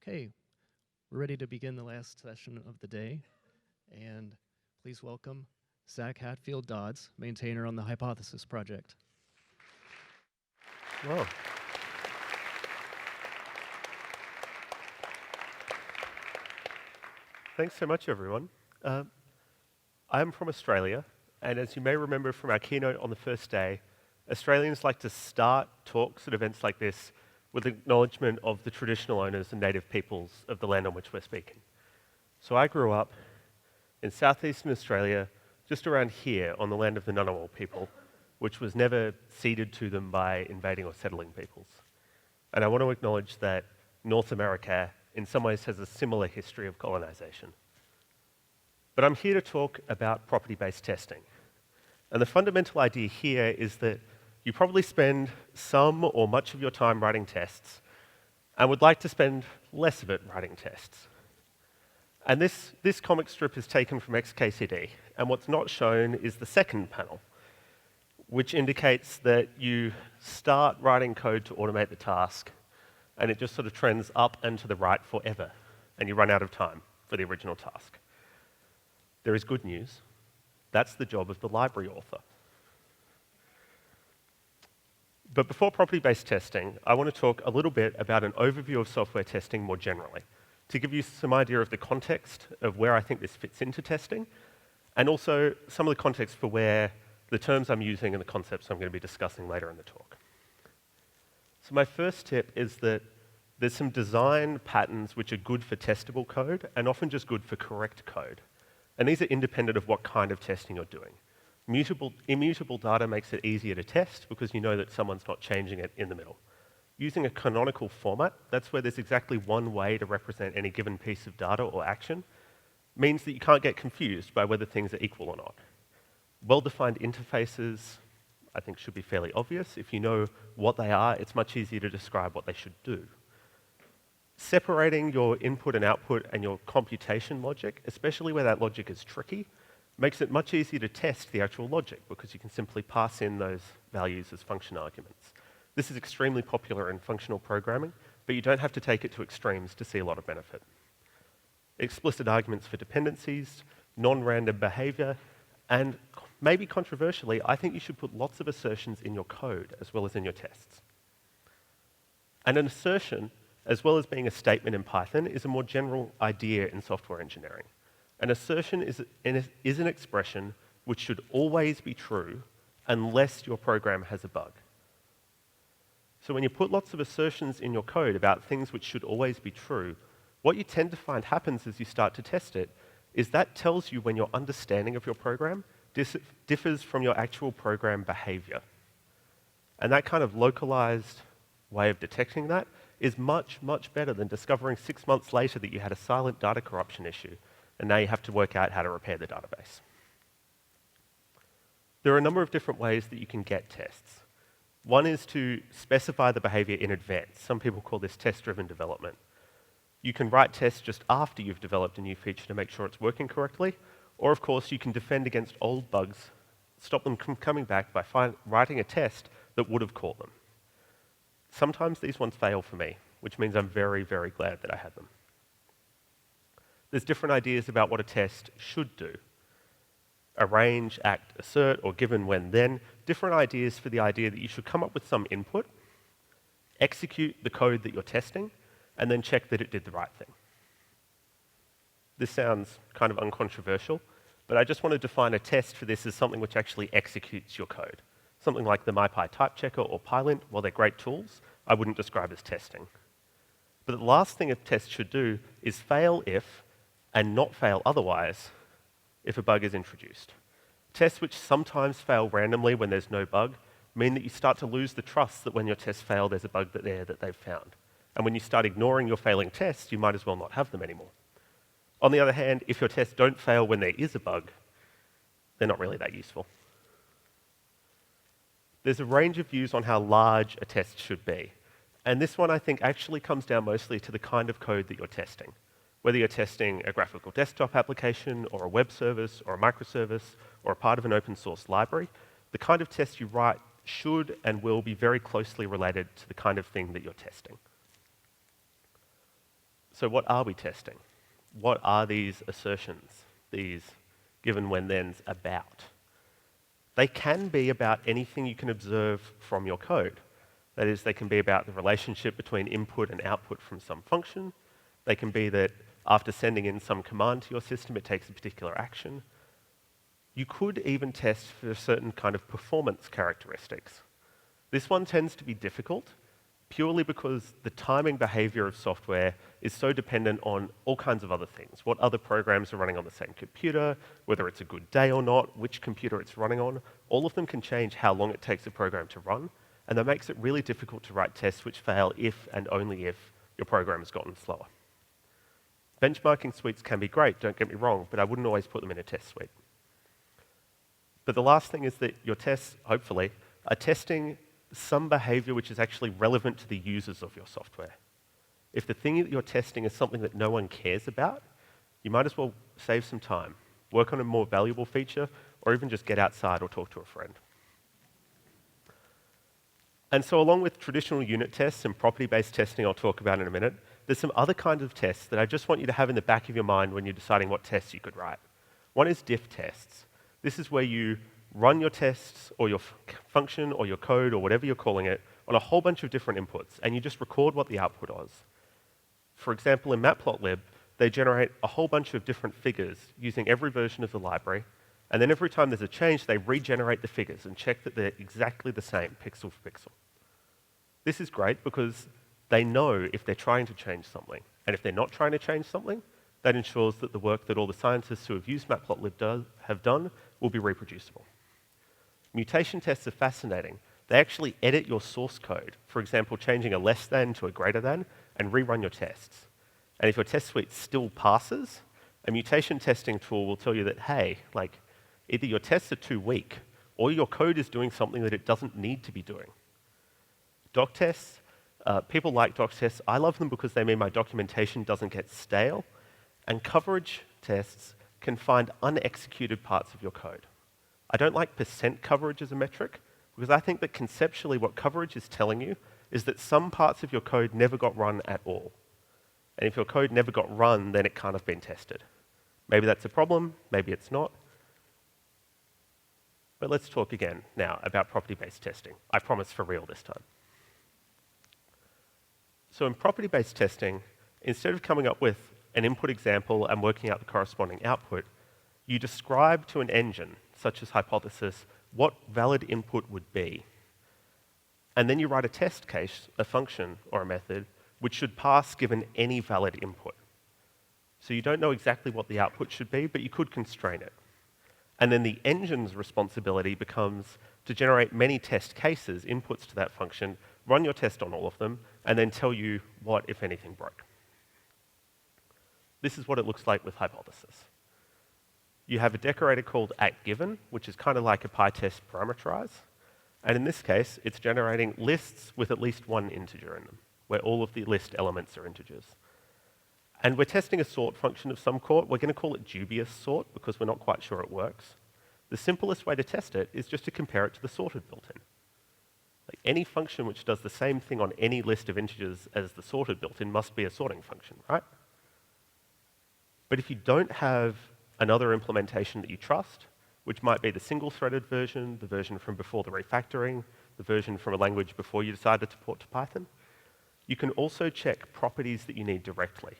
Okay, we're ready to begin the last session of the day. And please welcome Zac Hatfield-Dodds, maintainer on the Hypothesis project. Whoa. Thanks so much, everyone. I'm from Australia, and as you may remember from our keynote on the first day, Australians like to start talks at events like this with acknowledgement of the traditional owners and native peoples of the land on which we're speaking. So I grew up in southeastern Australia, just around here on the land of the Ngunnawal people, which was never ceded to them by invading or settling peoples. And I want to acknowledge that North America in some ways has a similar history of colonization. But I'm here to talk about property-based testing. And the fundamental idea here is that you probably spend some or much of your time writing tests and would like to spend less of it writing tests. And this comic strip is taken from XKCD, and what's not shown is the second panel, which indicates that you start writing code to automate the task, and it just sort of trends up and to the right forever, and you run out of time for the original task. There is good news. That's the job of the library author. But before property-based testing, I want to talk a little bit about an overview of software testing more generally, to give you some idea of the context of where I think this fits into testing, and also some of the context for where the terms I'm using and the concepts I'm going to be discussing later in the talk. So my first tip is that there's some design patterns which are good for testable code and often just good for correct code. And these are independent of what kind of testing you're doing. Immutable data makes it easier to test because you know that someone's not changing it in the middle. Using a canonical format, that's where there's exactly one way to represent any given piece of data or action, means that you can't get confused by whether things are equal or not. Well-defined interfaces, I think, should be fairly obvious. If you know what they are, it's much easier to describe what they should do. Separating your input and output and your computation logic, especially where that logic is tricky, makes it much easier to test the actual logic because you can simply pass in those values as function arguments. This is extremely popular in functional programming, but you don't have to take it to extremes to see a lot of benefit. Explicit arguments for dependencies, non-random behavior, and maybe controversially, I think you should put lots of assertions in your code as well as in your tests. And an assertion, as well as being a statement in Python, is a more general idea in software engineering. An assertion is an expression which should always be true unless your program has a bug. So when you put lots of assertions in your code about things which should always be true, what you tend to find happens as you start to test it is that tells you when your understanding of your program differs from your actual program behavior. And that kind of localized way of detecting that is much, much better than discovering 6 months later that you had a silent data corruption issue, and now you have to work out how to repair the database. There are a number of different ways that you can get tests. One is to specify the behavior in advance. Some people call this test-driven development. You can write tests just after you've developed a new feature to make sure it's working correctly, or of course you can defend against old bugs, stop them from coming back by writing a test that would have caught them. Sometimes these ones fail for me, which means I'm very, very glad that I had them. There's different ideas about what a test should do. Arrange, act, assert, or given, when, then. Different ideas for the idea that you should come up with some input, execute the code that you're testing, and then check that it did the right thing. This sounds kind of uncontroversial, but I just want to define a test for this as something which actually executes your code. Something like the MyPy type checker or Pylint, while they're great tools, I wouldn't describe as testing. But the last thing a test should do is fail if, and not fail otherwise, if a bug is introduced. Tests which sometimes fail randomly when there's no bug mean that you start to lose the trust that when your tests fail, there's a bug there that they've found. And when you start ignoring your failing tests, you might as well not have them anymore. On the other hand, if your tests don't fail when there is a bug, they're not really that useful. There's a range of views on how large a test should be. And this one, I think, actually comes down mostly to the kind of code that you're testing. Whether you're testing a graphical desktop application, or a web service, or a microservice, or a part of an open source library, the kind of test you write should and will be very closely related to the kind of thing that you're testing. So what are we testing? What are these assertions, these given when thens about? They can be about anything you can observe from your code. That is, they can be about the relationship between input and output from some function. They can be that after sending in some command to your system, it takes a particular action. You could even test for certain kind of performance characteristics. This one tends to be difficult purely because the timing behavior of software is so dependent on all kinds of other things. What other programs are running on the same computer, whether it's a good day or not, which computer it's running on. All of them can change how long it takes a program to run, and that makes it really difficult to write tests which fail if and only if your program has gotten slower. Benchmarking suites can be great, don't get me wrong, but I wouldn't always put them in a test suite. But the last thing is that your tests, hopefully, are testing some behavior which is actually relevant to the users of your software. If the thing that you're testing is something that no one cares about, you might as well save some time, work on a more valuable feature, or even just get outside or talk to a friend. And so along with traditional unit tests and property-based testing I'll talk about in a minute, there's some other kinds of tests that I just want you to have in the back of your mind when you're deciding what tests you could write. One is diff tests. This is where you run your tests or your function or your code or whatever you're calling it on a whole bunch of different inputs, and you just record what the output was. For example, in Matplotlib, they generate a whole bunch of different figures using every version of the library, and then every time there's a change, they regenerate the figures and check that they're exactly the same, pixel for pixel. This is great because they know if they're trying to change something, and if they're not trying to change something, that ensures that the work that all the scientists who have used Matplotlib have done will be reproducible. Mutation tests are fascinating. They actually edit your source code, for example, changing a less than to a greater than, and rerun your tests. And if your test suite still passes, a mutation testing tool will tell you that, hey, like, either your tests are too weak, or your code is doing something that it doesn't need to be doing. Doc tests, people like doc tests. I love them because they mean my documentation doesn't get stale. And coverage tests can find unexecuted parts of your code. I don't like percent coverage as a metric, because I think that conceptually what coverage is telling you is that some parts of your code never got run at all. And if your code never got run, then it can't have been tested. Maybe that's a problem, maybe it's not. But let's talk again now about property-based testing. I promise for real this time. So in property-based testing, instead of coming up with an input example and working out the corresponding output, you describe to an engine, such as hypothesis, what valid input would be. And then you write a test case, a function or a method, which should pass given any valid input. So you don't know exactly what the output should be, but you could constrain it. And then the engine's responsibility becomes to generate many test cases, inputs to that function, run your test on all of them, and then tell you what, if anything, broke. This is what it looks like with hypothesis. You have a decorator called @given, which is kind of like a PyTest parameterize. And in this case, it's generating lists with at least one integer in them, where all of the list elements are integers. And we're testing a sort function of some sort. We're going to call it dubious sort because we're not quite sure it works. The simplest way to test it is just to compare it to the sorted built-in. Like any function which does the same thing on any list of integers as the sorted built-in must be a sorting function, right? But if you don't have another implementation that you trust, which might be the single-threaded version, the version from before the refactoring, the version from a language before you decided to port to Python, you can also check properties that you need directly.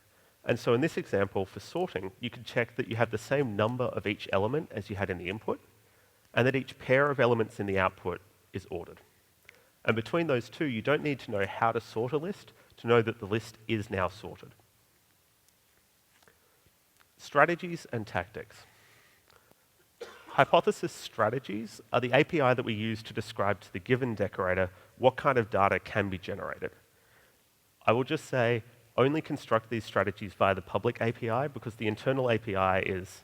And so in this example, for sorting, you can check that you have the same number of each element as you had in the input, and that each pair of elements in the output is ordered. And between those two, you don't need to know how to sort a list to know that the list is now sorted. Strategies and tactics. Hypothesis strategies are the API that we use to describe to the given decorator what kind of data can be generated. I will just say, only construct these strategies via the public API because the internal API is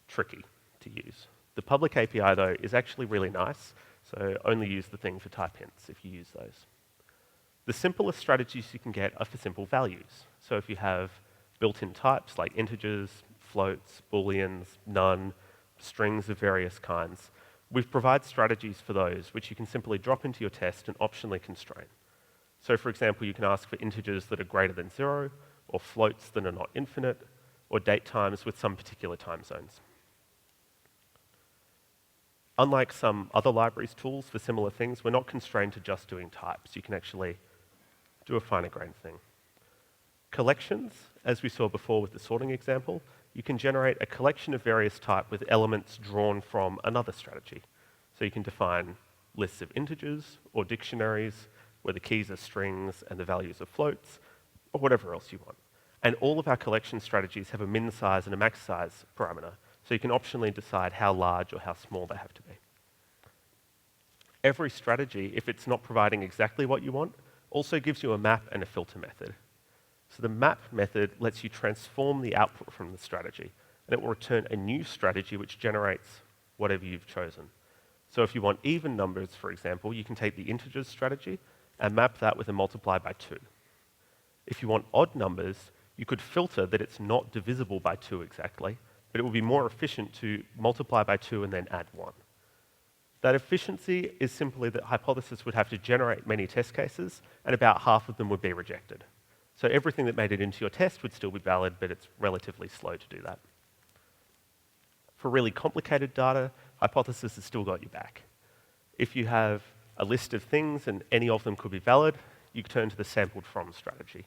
tricky to use. The public API, though, is actually really nice, so only use the thing for type hints if you use those. The simplest strategies you can get are for simple values. So if you have built-in types like integers, floats, booleans, none, strings of various kinds, we provide strategies for those which you can simply drop into your test and optionally constrain. So for example, you can ask for integers that are greater than 0, or floats that are not infinite, or date times with some particular time zones. Unlike some other libraries tools for similar things, we're not constrained to just doing types. You can actually do a finer grained thing. Collections, as we saw before with the sorting example, you can generate a collection of various types with elements drawn from another strategy. So you can define lists of integers or dictionaries where the keys are strings and the values are floats, or whatever else you want. And all of our collection strategies have a min size and a max size parameter, so you can optionally decide how large or how small they have to be. Every strategy, if it's not providing exactly what you want, also gives you a map and a filter method. So the map method lets you transform the output from the strategy, and it will return a new strategy which generates whatever you've chosen. So if you want even numbers, for example, you can take the integers strategy and map that with a multiply by 2. If you want odd numbers, you could filter that it's not divisible by 2 exactly, but it would be more efficient to multiply by 2 and then add 1. That efficiency is simply that hypothesis would have to generate many test cases, and about half of them would be rejected. So everything that made it into your test would still be valid, but it's relatively slow to do that. For really complicated data, hypothesis has still got your back. If you have a list of things and any of them could be valid, you can turn to the sampled from strategy.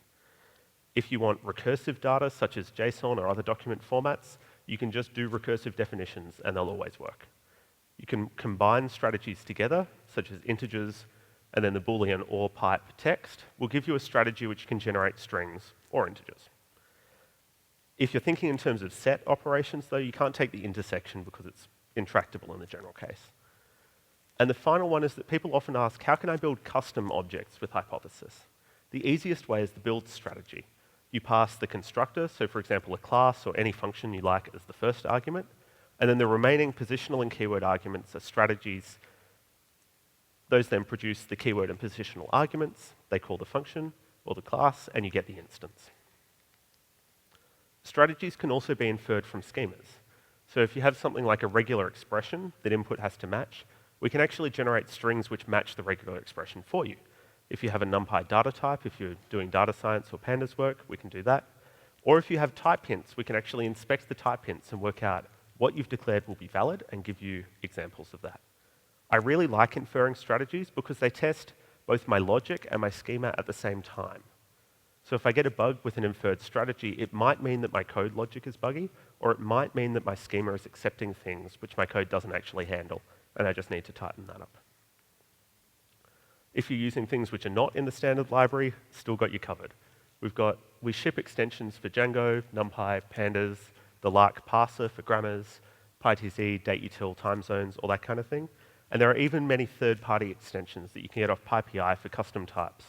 If you want recursive data, such as JSON or other document formats, you can just do recursive definitions and they'll always work. You can combine strategies together, such as integers, and then the Boolean or pipe text will give you a strategy which can generate strings or integers. If you're thinking in terms of set operations, though, you can't take the intersection because it's intractable in the general case. And the final one is that people often ask, how can I build custom objects with hypothesis? The easiest way is the build strategy. You pass the constructor, so for example, a class or any function you like as the first argument, and then the remaining positional and keyword arguments are strategies. Those then produce the keyword and positional arguments. They call the function or the class, and you get the instance. Strategies can also be inferred from schemas. So if you have something like a regular expression that input has to match, we can actually generate strings which match the regular expression for you. If you have a NumPy data type, if you're doing data science or pandas work, we can do that. Or if you have type hints, we can actually inspect the type hints and work out what you've declared will be valid and give you examples of that. I really like inferring strategies because they test both my logic and my schema at the same time. So if I get a bug with an inferred strategy, it might mean that my code logic is buggy, or it might mean that my schema is accepting things which my code doesn't actually handle, and I just need to tighten that up. If you're using things which are not in the standard library, still got you covered. We ship extensions for Django, NumPy, pandas, the Lark parser for grammars, PyTZ, dateutil, time zones, all that kind of thing. And there are even many third-party extensions that you can get off PyPI for custom types.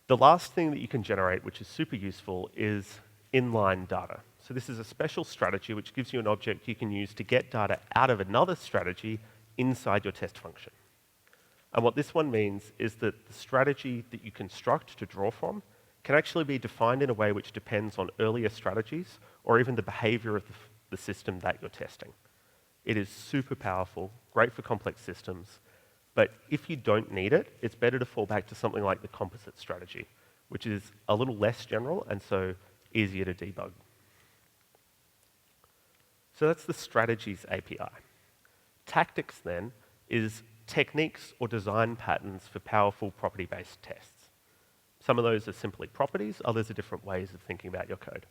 The last thing that you can generate, which is super useful, is inline data. So this is a special strategy which gives you an object you can use to get data out of another strategy inside your test function. And what this one means is that the strategy that you construct to draw from can actually be defined in a way which depends on earlier strategies or even the behavior of the system that you're testing. It is super powerful, great for complex systems, but if you don't need it, it's better to fall back to something like the composite strategy, which is a little less general and so easier to debug. So that's the strategies API. Tactics then is techniques or design patterns for powerful property-based tests. Some of those are simply properties, others are different ways of thinking about your code.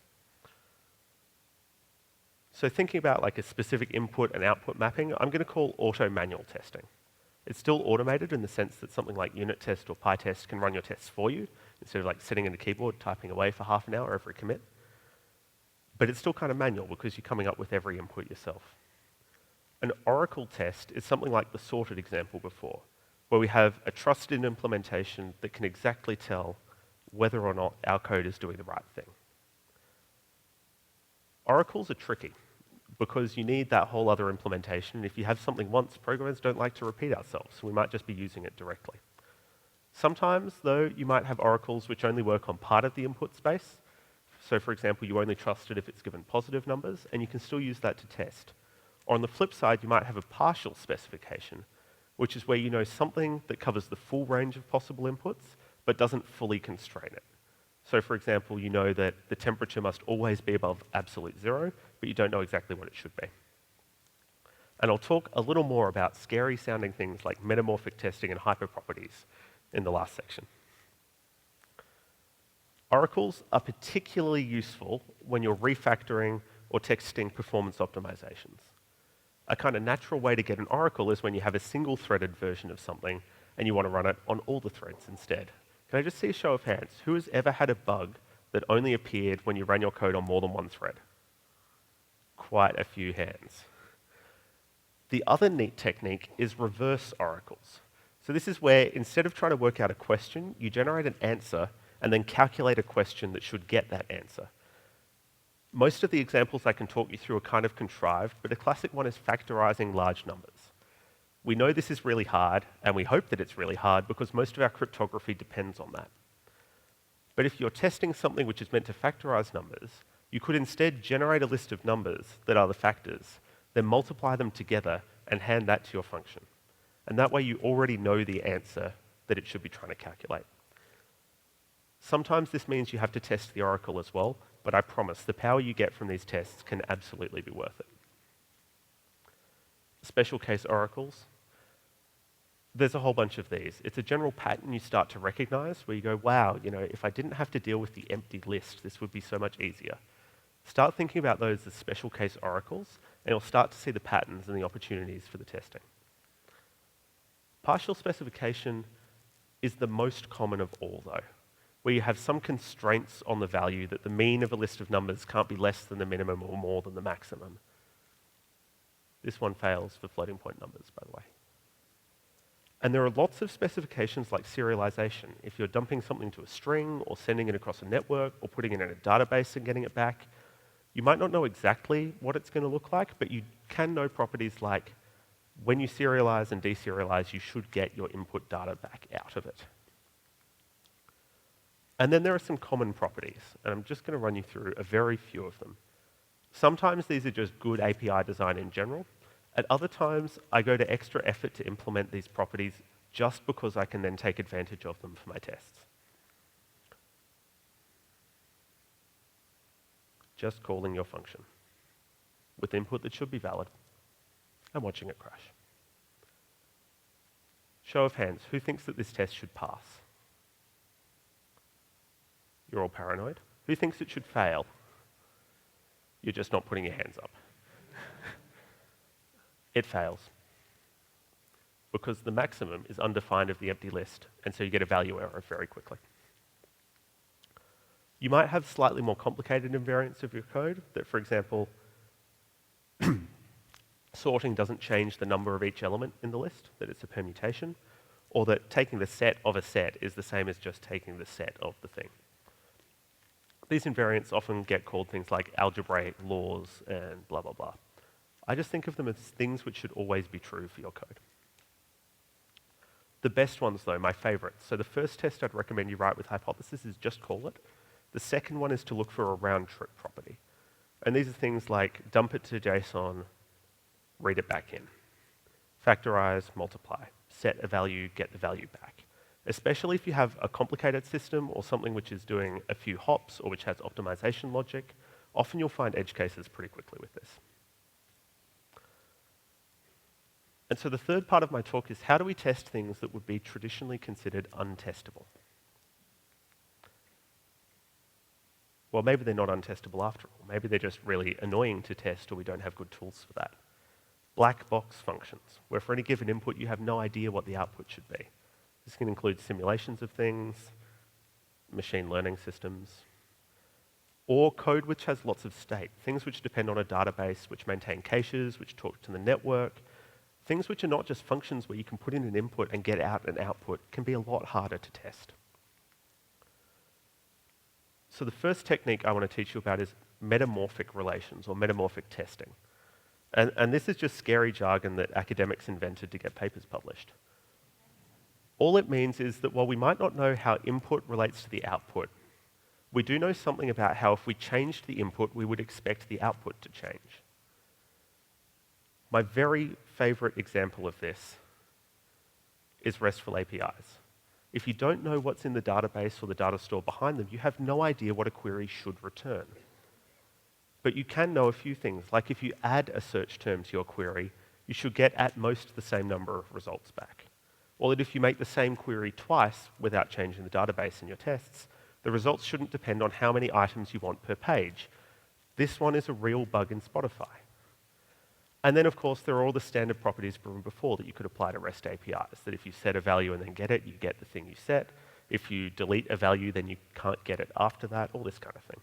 So thinking about like a specific input and output mapping, I'm going to call auto manual testing. It's still automated in the sense that something like unit test or PyTest can run your tests for you, instead of like sitting at a keyboard typing away for half an hour every commit. But it's still kind of manual because you're coming up with every input yourself. An oracle test is something like the sorted example before, where we have a trusted implementation that can exactly tell whether or not our code is doing the right thing. Oracles are tricky because you need that whole other implementation. If you have something once, programmers don't like to repeat ourselves, so we might just be using it directly. Sometimes, though, you might have oracles which only work on part of the input space. So, for example, you only trust it if it's given positive numbers, and you can still use that to test. Or on the flip side, you might have a partial specification, which is where you know something that covers the full range of possible inputs, but doesn't fully constrain it. So for example, you know that the temperature must always be above absolute zero, but you don't know exactly what it should be. And I'll talk a little more about scary sounding things like metamorphic testing and hyperproperties in the last section. Oracles are particularly useful when you're refactoring or testing performance optimizations. A kind of natural way to get an oracle is when you have a single-threaded version of something and you want to run it on all the threads instead. Can I just see a show of hands? Who has ever had a bug that only appeared when you ran your code on more than one thread? Quite a few hands. The other neat technique is reverse oracles. So this is where instead of trying to work out a question, you generate an answer and then calculate a question that should get that answer. Most of the examples I can talk you through are kind of contrived, but a classic one is factorizing large numbers. We know this is really hard, and we hope that it's really hard because most of our cryptography depends on that. But if you're testing something which is meant to factorize numbers, you could instead generate a list of numbers that are the factors, then multiply them together and hand that to your function. And that way you already know the answer that it should be trying to calculate. Sometimes this means you have to test the oracle as well, but I promise the power you get from these tests can absolutely be worth it. Special case oracles. There's a whole bunch of these. It's a general pattern you start to recognize where you go, wow, if I didn't have to deal with the empty list, this would be so much easier. Start thinking about those as special case oracles, and you'll start to see the patterns and the opportunities for the testing. Partial specification is the most common of all, though, where you have some constraints on the value that the mean of a list of numbers can't be less than the minimum or more than the maximum. This one fails for floating point numbers, by the way. And there are lots of specifications like serialization. If you're dumping something to a string or sending it across a network or putting it in a database and getting it back, you might not know exactly what it's going to look like, but you can know properties like when you serialize and deserialize, you should get your input data back out of it. And then there are some common properties, and I'm just going to run you through a very few of them. Sometimes these are just good API design in general. At other times, I go to extra effort to implement these properties just because I can then take advantage of them for my tests. Just calling your function with input that should be valid and watching it crash. Show of hands, who thinks that this test should pass? You're all paranoid. Who thinks it should fail? You're just not putting your hands up. It fails. Because the maximum is undefined of the empty list, and so you get a value error very quickly. You might have slightly more complicated invariants of your code that, for example, sorting doesn't change the number of each element in the list, that it's a permutation, or that taking the set of a set is the same as just taking the set of the thing. These invariants often get called things like algebraic laws and blah, blah, blah. I just think of them as things which should always be true for your code. The best ones, though, my favorites. So the first test I'd recommend you write with hypothesis is just call it. The second one is to look for a round trip property. And these are things like dump it to JSON, read it back in. Factorize, multiply, set a value, get the value back. Especially if you have a complicated system or something which is doing a few hops or which has optimization logic, often you'll find edge cases pretty quickly with this. And so the third part of my talk is how do we test things that would be traditionally considered untestable? Well, maybe they're not untestable after all. Maybe they're just really annoying to test or we don't have good tools for that. Black box functions, where for any given input you have no idea what the output should be. This can include simulations of things, machine learning systems, or code which has lots of state, things which depend on a database, which maintain caches, which talk to the network. Things which are not just functions where you can put in an input and get out an output can be a lot harder to test. So the first technique I want to teach you about is metamorphic relations or metamorphic testing. And this is just scary jargon that academics invented to get papers published. All it means is that while we might not know how input relates to the output, we do know something about how if we changed the input, we would expect the output to change. My very favorite example of this is RESTful APIs. If you don't know what's in the database or the data store behind them, you have no idea what a query should return. But you can know a few things, like if you add a search term to your query, you should get at most the same number of results back. Or that if you make the same query twice without changing the database in your tests, the results shouldn't depend on how many items you want per page. This one is a real bug in Spotify. And then, of course, there are all the standard properties from before that you could apply to REST APIs, that if you set a value and then get it, you get the thing you set. If you delete a value, then you can't get it after that, all this kind of thing.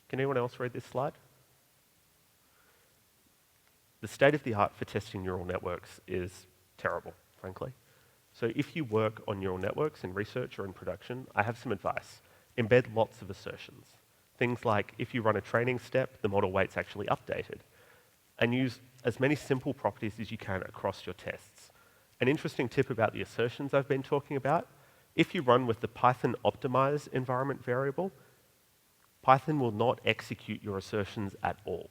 Can anyone else read this slide? The state of the art for testing neural networks is terrible, frankly. So if you work on neural networks in research or in production, I have some advice. Embed lots of assertions. Things like, if you run a training step, the model weight's actually updated. And use as many simple properties as you can across your tests. An interesting tip about the assertions I've been talking about, if you run with the Python optimize environment variable, Python will not execute your assertions at all.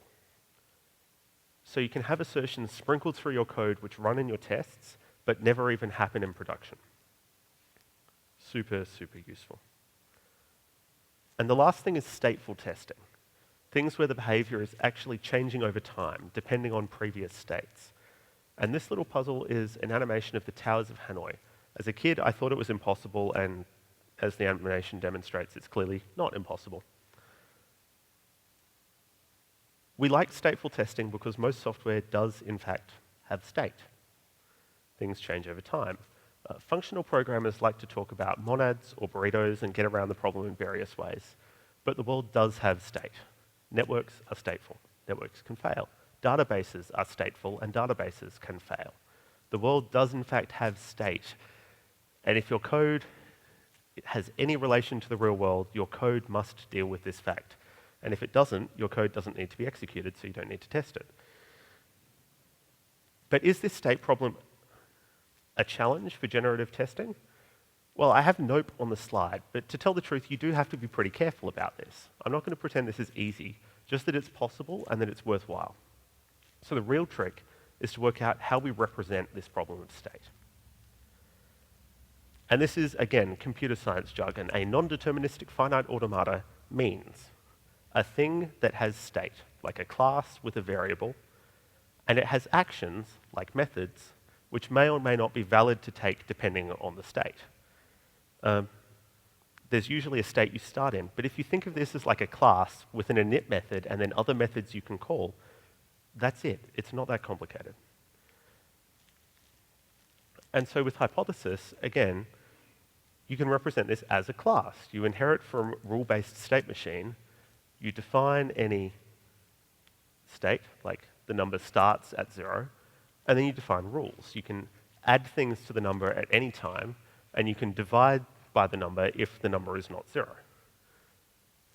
So you can have assertions sprinkled through your code which run in your tests, but never even happen in production. Super, super useful. And the last thing is stateful testing. Things where the behavior is actually changing over time, depending on previous states. And this little puzzle is an animation of the Towers of Hanoi. As a kid, I thought it was impossible, and as the animation demonstrates, it's clearly not impossible. We like stateful testing because most software does, in fact, have state. Things change over time. Functional programmers like to talk about monads or burritos and get around the problem in various ways. But the world does have state. Networks are stateful. Networks can fail. Databases are stateful, and databases can fail. The world does, in fact, have state. And if your code has any relation to the real world, your code must deal with this fact. And if it doesn't, your code doesn't need to be executed, so you don't need to test it. But is this state problem a challenge for generative testing? Well, I have nope on the slide, but to tell the truth, you do have to be pretty careful about this. I'm not going to pretend this is easy, just that it's possible and that it's worthwhile. So the real trick is to work out how we represent this problem of state. And this is, again, computer science jargon. A non-deterministic finite automata means a thing that has state, like a class with a variable, and it has actions, like methods, which may or may not be valid to take depending on the state. There's usually a state you start in, but if you think of this as like a class with an init method and then other methods you can call, that's it. It's not that complicated. And so with hypothesis, again, you can represent this as a class. You inherit from RuleBasedState Machine, you define any state, like the number starts at 0, and then you define rules. You can add things to the number at any time, and you can divide by the number if the number is not 0.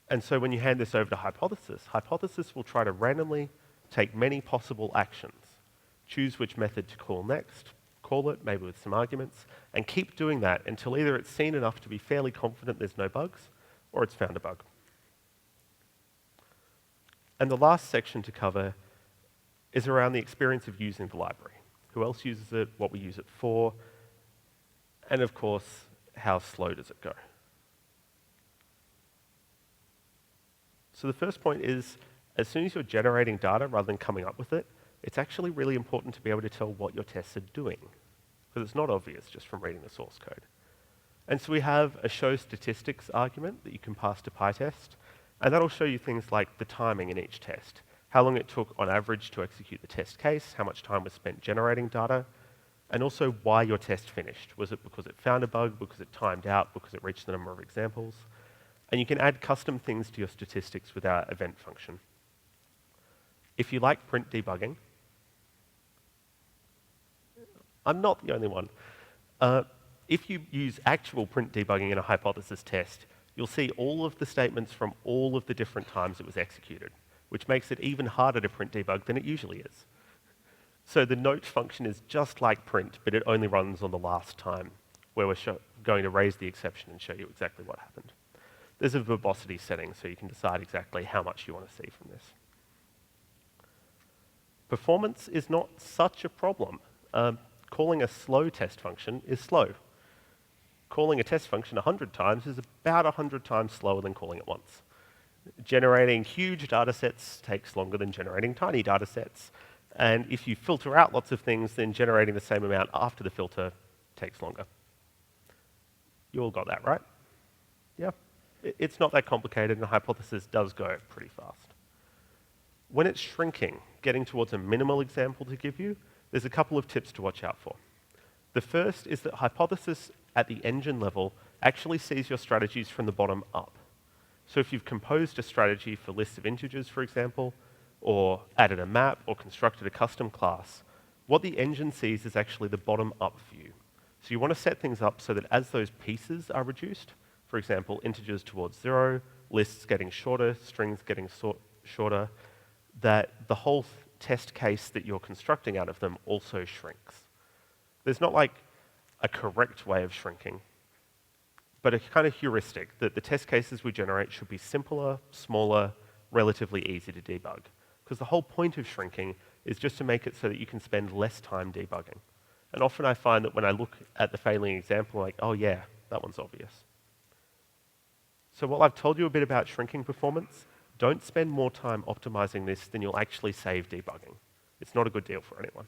And so when you hand this over to hypothesis, hypothesis will try to randomly take many possible actions, choose which method to call next, call it, maybe with some arguments, and keep doing that until either it's seen enough to be fairly confident there's no bugs, or it's found a bug. And the last section to cover is around the experience of using the library. Who else uses it, what we use it for, and of course, how slow does it go? So the first point is, as soon as you're generating data rather than coming up with it, it's actually really important to be able to tell what your tests are doing, because it's not obvious just from reading the source code. And so we have a show statistics argument that you can pass to PyTest, and that'll show you things like the timing in each test, how long it took on average to execute the test case, how much time was spent generating data, and also why your test finished. Was it because it found a bug, because it timed out, because it reached the number of examples? And you can add custom things to your statistics with our event function. If you like print debugging, I'm not the only one. If you use actual print debugging in a hypothesis test, you'll see all of the statements from all of the different times it was executed, which makes it even harder to print debug than it usually is. So the note function is just like print, but it only runs on the last time, where we're going to raise the exception and show you exactly what happened. There's a verbosity setting, so you can decide exactly how much you want to see from this. Performance is not such a problem. calling a slow test function is slow. Calling a test function 100 times is about 100 times slower than calling it once. Generating huge data sets takes longer than generating tiny data sets. And if you filter out lots of things, then generating the same amount after the filter takes longer. You all got that, right? Yeah. It's not that complicated, and a hypothesis does go pretty fast. When it's shrinking, getting towards a minimal example to give you, there's a couple of tips to watch out for. The first is that hypothesis at the engine level actually sees your strategies from the bottom up. So if you've composed a strategy for lists of integers, for example, or added a map or constructed a custom class, what the engine sees is actually the bottom-up view. So you want to set things up so that as those pieces are reduced, for example, integers towards 0, lists getting shorter, strings getting shorter, that the whole test case that you're constructing out of them also shrinks. There's not like a correct way of shrinking, but a kind of heuristic that the test cases we generate should be simpler, smaller, relatively easy to debug. Because the whole point of shrinking is just to make it so that you can spend less time debugging. And often I find that when I look at the failing example, I'm like, oh yeah, that one's obvious. So while I've told you a bit about shrinking performance, don't spend more time optimizing this than you'll actually save debugging. It's not a good deal for anyone.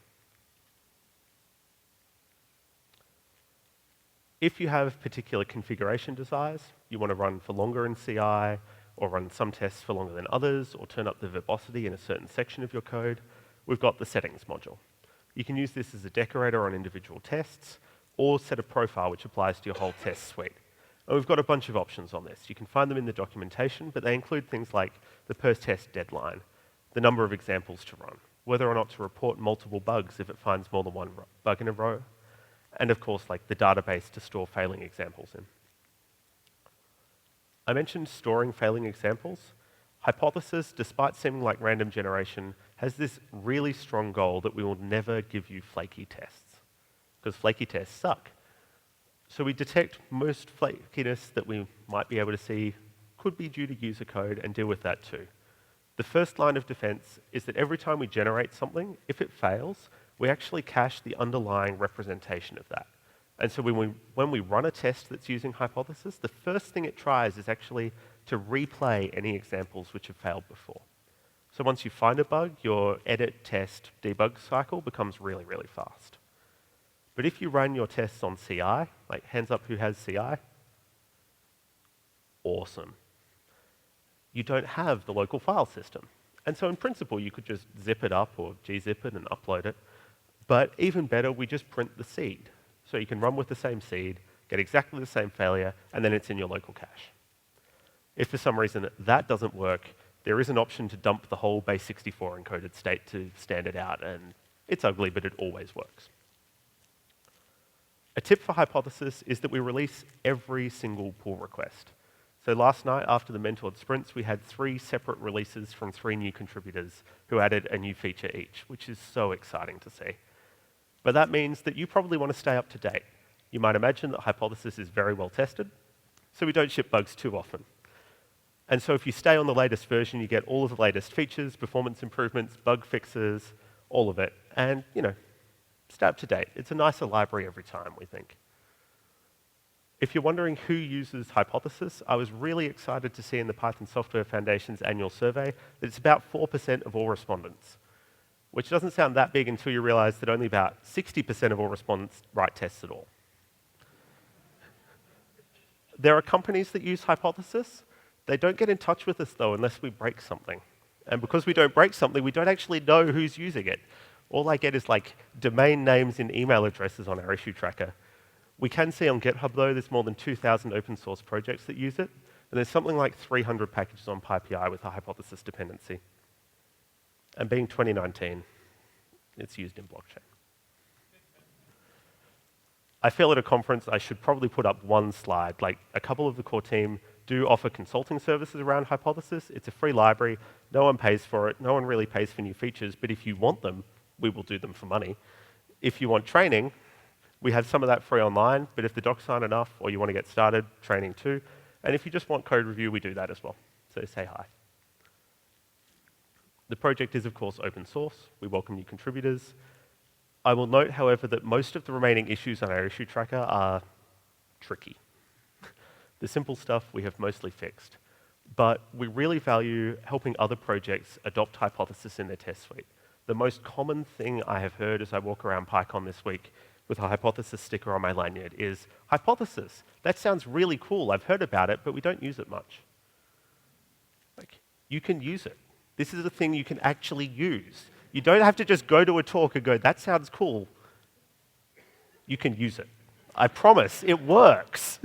If you have particular configuration desires, you want to run for longer in CI, or run some tests for longer than others, or turn up the verbosity in a certain section of your code, we've got the settings module. You can use this as a decorator on individual tests, or set a profile which applies to your whole test suite. And we've got a bunch of options on this. You can find them in the documentation, but they include things like the per-test deadline, the number of examples to run, whether or not to report multiple bugs if it finds more than one bug in a row, and of course, like the database to store failing examples in. I mentioned storing failing examples. Hypothesis, despite seeming like random generation, has this really strong goal that we will never give you flaky tests, because flaky tests suck. So we detect most flakiness that we might be able to see could be due to user code and deal with that too. The first line of defense is that every time we generate something, if it fails, we actually cache the underlying representation of that. And so when we run a test that's using hypothesis, the first thing it tries is actually to replay any examples which have failed before. So once you find a bug, your edit, test, debug cycle becomes really, really fast. But if you run your tests on CI, like hands up who has CI, awesome. You don't have the local file system. And so in principle, you could just zip it up or gzip it and upload it. But even better, we just print the seed. So you can run with the same seed, get exactly the same failure, and then it's in your local cache. If for some reason that doesn't work, there is an option to dump the whole base64 encoded state to stand it out, and it's ugly, but it always works. A tip for hypothesis is that we release every single pull request. So last night, after the mentored sprints, we had 3 separate releases from 3 new contributors who added a new feature each, which is so exciting to see. But that means that you probably want to stay up to date. You might imagine that hypothesis is very well tested, so we don't ship bugs too often. And so if you stay on the latest version, you get all of the latest features, performance improvements, bug fixes, all of it. And, stay up to date. It's a nicer library every time, we think. If you're wondering who uses hypothesis, I was really excited to see in the Python Software Foundation's annual survey that it's about 4% of all respondents, which doesn't sound that big until you realize that only about 60% of all respondents write tests at all. There are companies that use hypothesis. They don't get in touch with us, though, unless we break something. And because we don't break something, we don't actually know who's using it. All I get is like domain names and email addresses on our issue tracker. We can see on GitHub, though, there's more than 2,000 open source projects that use it, and there's something like 300 packages on PyPI with a hypothesis dependency. And being 2019, it's used in blockchain. I feel at a conference I should probably put up one slide. Like, a couple of the core team do offer consulting services around hypothesis. It's a free library. No one pays for it. No one really pays for new features. But if you want them, we will do them for money. If you want training, we have some of that free online. But if the docs aren't enough or you want to get started, training too. And if you just want code review, we do that as well. So say hi. The project is, of course, open source. We welcome new contributors. I will note, however, that most of the remaining issues on our issue tracker are tricky. The simple stuff we have mostly fixed. But we really value helping other projects adopt hypothesis in their test suite. The most common thing I have heard as I walk around PyCon this week with a hypothesis sticker on my lanyard is, hypothesis, that sounds really cool, I've heard about it, but we don't use it much. Like, you can use it. This is a thing you can actually use. You don't have to just go to a talk and go, that sounds cool. You can use it. I promise, it works.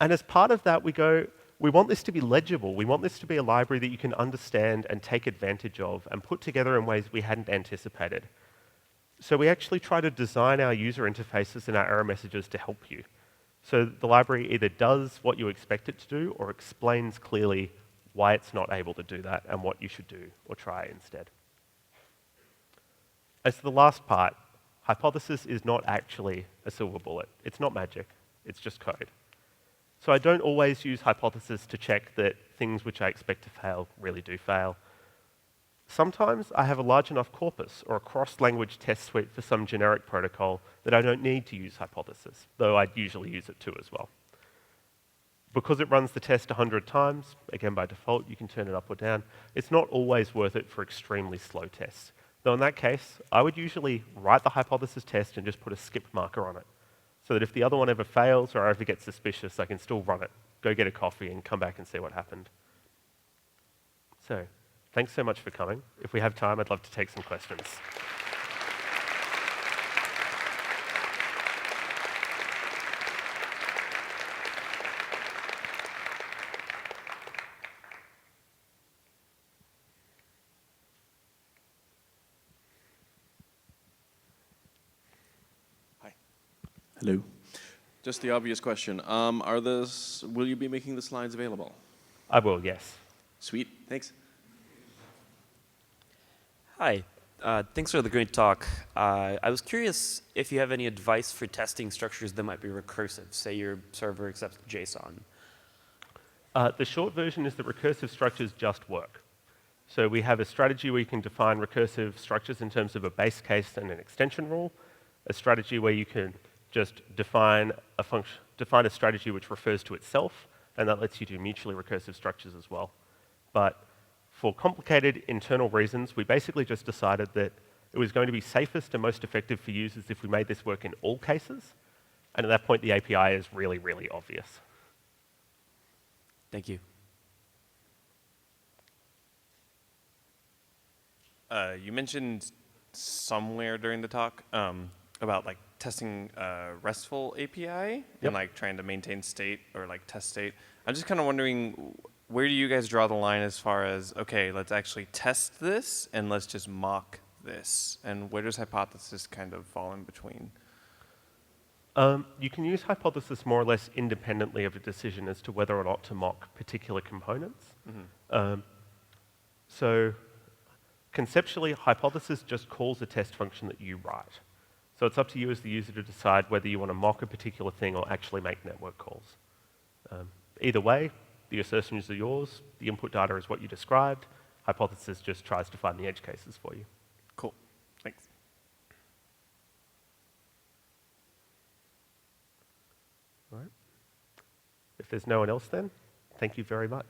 And as part of that, we go, we want this to be legible. We want this to be a library that you can understand and take advantage of and put together in ways we hadn't anticipated. So we actually try to design our user interfaces and our error messages to help you. So the library either does what you expect it to do or explains clearly why it's not able to do that and what you should do or try instead. As to the last part, hypothesis is not actually a silver bullet. It's not magic. It's just code. So I don't always use hypothesis to check that things which I expect to fail really do fail. Sometimes I have a large enough corpus or a cross-language test suite for some generic protocol that I don't need to use hypothesis, though I'd usually use it too as well. Because it runs the test 100 times, again by default you can turn it up or down, it's not always worth it for extremely slow tests. Though in that case, I would usually write the hypothesis test and just put a skip marker on it, so that if the other one ever fails or I ever get suspicious, I can still run it, go get a coffee and come back and see what happened. So, thanks so much for coming. If we have time, I'd love to take some questions. Hello. Just the obvious question. Will you be making the slides available? I will, yes. Sweet, thanks. Hi, thanks for the great talk. I was curious if you have any advice for testing structures that might be recursive, say your server accepts JSON. The short version is that recursive structures just work. So we have a strategy where you can define recursive structures in terms of a base case and an extension rule, a strategy where you can just define a strategy which refers to itself, and that lets you do mutually recursive structures as well. But for complicated internal reasons, we basically just decided that it was going to be safest and most effective for users if we made this work in all cases. And at that point, the API is really, really obvious. Thank you. You mentioned somewhere during the talk about like testing RESTful API and like trying to maintain state or like test state. I'm just kind of wondering, where do you guys draw the line as far as, okay, let's actually test this and let's just mock this? And where does hypothesis kind of fall in between? You can use hypothesis more or less independently of a decision as to whether or not to mock particular components. Mm-hmm. So conceptually, hypothesis just calls a test function that you write. So it's up to you as the user to decide whether you want to mock a particular thing or actually make network calls. Either way, the assertions are yours, the input data is what you described, hypothesis just tries to find the edge cases for you. Cool, thanks. All right. If there's no one else then, thank you very much.